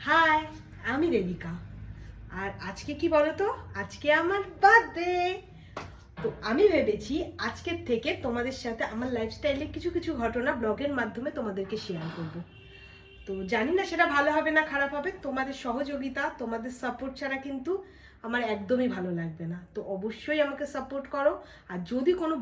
High, আমি Rebecca. আর আজকে কি বলতো, আজকে আমার বার্থডে। তো আমি ভেবেছি আজকের থেকে তোমাদের সাথে আমার লাইফস্টাইলে কিছু কিছু ঘটনা ব্লগের মাধ্যমে তোমাদেরকে শেয়ার করব। তো জানি না সেটা ভালো হবে না খারাপ হবে, তোমাদের সহযোগিতা তোমাদের সাপোর্ট ছাড়া কিন্তু আমার একদমই ভালো লাগবে না। তো অবশ্যই আমাকে সাপোর্ট করো। আর যদি কোনো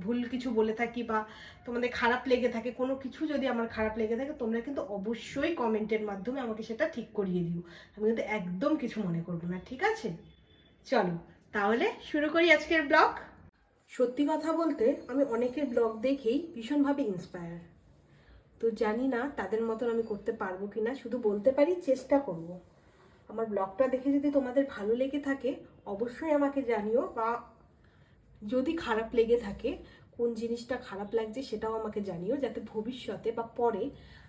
ভুল কিছু বলে থাকি বা তোমাদের খারাপ লেগে থাকে, কোনো কিছু যদি আমার খারাপ লেগে থাকে, তোমরা কিন্তু অবশ্যই কমেন্টের মাধ্যমে আমাকে সেটা ঠিক করিয়ে দিও। আমি কিন্তু একদম কিছু মনে করবো না, ঠিক আছে? চলো তাহলে শুরু করি আজকের ব্লগ। সত্যি কথা বলতে আমি অনেকের ব্লগ দেখেই ভীষণভাবে ইন্সপায়ার। তো জানি না তাদের মতন আমি করতে পারবো কি না, শুধু বলতে পারি চেষ্টা করব। আমার ব্লগটা দেখে যদি তোমাদের ভালো লেগে থাকে অবশ্যই আমাকে জানিও, বা যদি খারাপ লেগে থাকে কোন জিনিসটা খারাপ লাগছে সেটাও আমাকে জানিও, যাতে ভবিষ্যতে বা পরে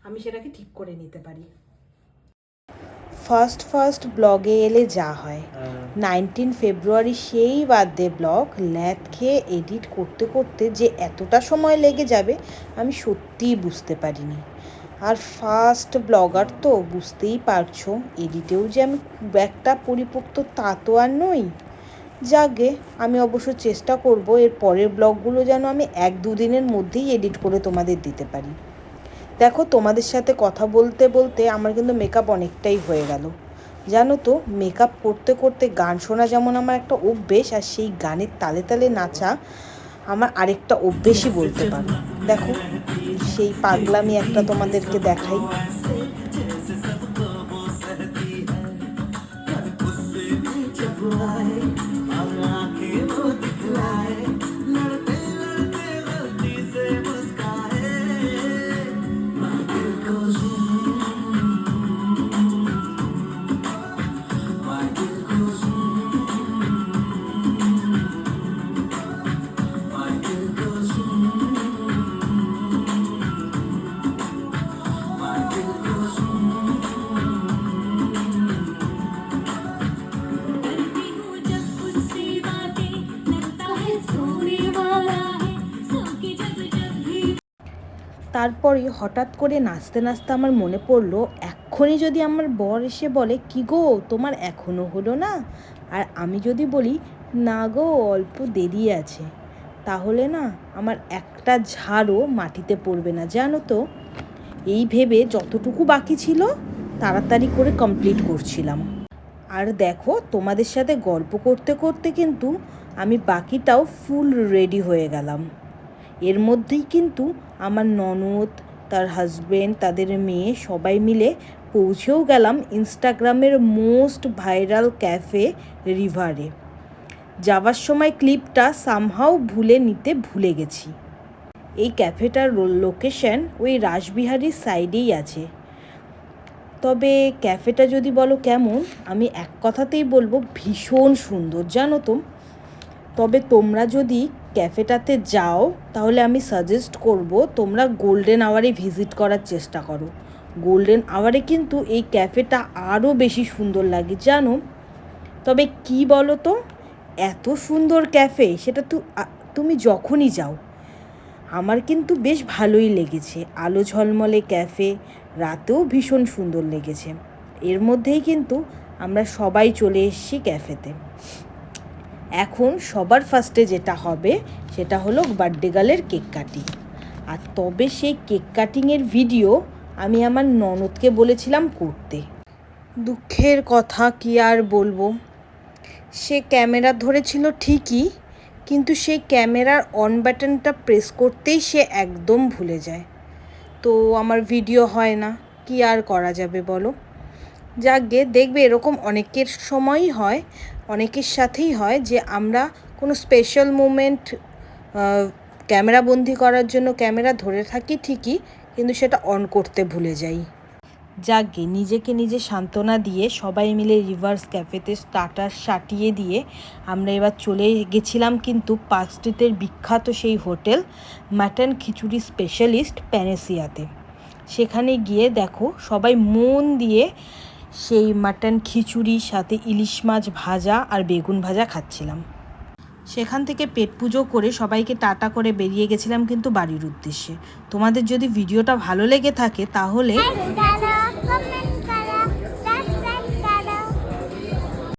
আমি সেটাকে ঠিক করে নিতে পারি। ফার্স্ট ব্লগে এলে যা হয়, 19 ফেব্রুয়ারি সেই বার্থডে ব্লগ ল্যাদ খেয়ে এডিট করতে করতে যে এতটা সময় লেগে যাবে আমি সত্যিই বুঝতে পারিনি। আর ফার্স্ট ব্লগার তো বুঝতেই পারছো, এডিটেও যে আমি খুব একটা পরিপক্ত তা তো আর নই। যাকে আমি অবশ্য চেষ্টা করব এর পরের ব্লগগুলো যেন আমি 1-2 দিনের মধ্যেই এডিট করে তোমাদের দিতে পারি। দেখো, তোমাদের সাথে কথা বলতে বলতে আমার কিন্তু মেকআপ অনেকটাই হয়ে গেল। জানো তো, মেকআপ করতে করতে গান শোনা যেমন আমার একটা অভ্যেস, আর সেই গানের তালে তালে নাচা আমার আরেকটা অভ্যেসই বলতে পারো। দেখো, সেই পাগলামি একটা তোমাদেরকে দেখাই। তারপরে হঠাৎ করে নাচতে নাচতে আমার মনে পড়লো, এক্ষুনি যদি আমার বর এসে বলে কি গো তোমার এখনও হলো না, আর আমি যদি বলি না গো অল্প দেরি আছে, তাহলে না আমার একটা ঝাড়ও মাটিতে পড়বে না, জানো তো। এই ভেবে যতটুকু বাকি ছিল তাড়াতাড়ি করে কমপ্লিট করছিলাম। আর দেখো, তোমাদের সাথে গল্প করতে করতে কিন্তু আমি বাকিটাও ফুল রেডি হয়ে গেলাম। এর মধ্যেই কিন্তু আমার ননদ, তার হাজব্যান্ড, তাদের মেয়ে সবাই মিলে পৌঁছেও গেলাম ইনস্টাগ্রামের মোস্ট ভাইরাল ক্যাফে রিভারে। যাওয়ার সময় ক্লিপটা সামহাও ভুলে গেছি। এই ক্যাফেটার লোকেশন ওই রাসবিহারীর সাইডেই আছে। তবে ক্যাফেটা যদি বলো কেমন, আমি এক কথাতেই বলবো ভীষণ সুন্দর, জানো তো। তবে তোমরা যদি ক্যাফেটাতে যাও তাহলে আমি সাজেস্ট করব তোমরা গোল্ডেন আওয়ারে ভিজিট করার চেষ্টা করো। গোল্ডেন আওয়ারে কিন্তু এই ক্যাফেটা আরও বেশি সুন্দর লাগে, জানো। তবে কি বলো তো, এত সুন্দর ক্যাফে সেটা তুমি যখনই যাও আমার কিন্তু বেশ ভালোই লেগেছে। আলো ঝলমলে ক্যাফে, রাতেও ভীষণ সুন্দর লেগেছে। এর মধ্যেই কিন্তু আমরা সবাই চলে এসেছি ক্যাফেতে। এখন সবার ফার্স্টে যেটা হবে সেটা হলো বার্থডে গার্লের কেক কাটিং। আর তবে সেই কেক কাটিংয়ের ভিডিও আমি আমার ননদকে বলেছিলাম করতে। দুঃখের কথা কি আর বলবো, সে ক্যামেরা ধরেছিল ঠিকই, কিন্তু সেই ক্যামেরার অন বাটনটা প্রেস করতেই সে একদম ভুলে যায়। তো আমার ভিডিও হয় না, কি আর করা যাবে বলো। যাকগে, দেখবে এরকম অনেকের সময়ই হয়, অনেকের সাথেই হয় যে আমরা কোনো স্পেশাল মোমেন্ট ক্যামেরাবন্দি করার জন্য ক্যামেরা ধরে থাকি ঠিকই, কিন্তু সেটা অন করতে ভুলে যাই। যাকগে, নিজেকে নিজে সান্ত্বনা দিয়ে সবাই মিলে রিভার্স ক্যাফেতে স্টার্টার সাটিয়ে দিয়ে আমরা এবার চলে গেছিলাম কিন্তু পার্ক স্ট্রিটের বিখ্যাত সেই হোটেল মাটন খিচুড়ি স্পেশালিস্ট প্যানেসিয়াতে। সেখানে গিয়ে দেখো সবাই মন দিয়ে সেই মাটন খিচুড়ির সাথে ইলিশ মাছ ভাজা আর বেগুন ভাজা খাচ্ছিলাম। সেখান থেকে পেট পুজো করে সবাইকে টাটা করে বেরিয়ে গেছিলাম কিন্তু বাড়ির উদ্দেশ্যে। তোমাদের যদি ভিডিওটা ভালো লেগে থাকে তাহলে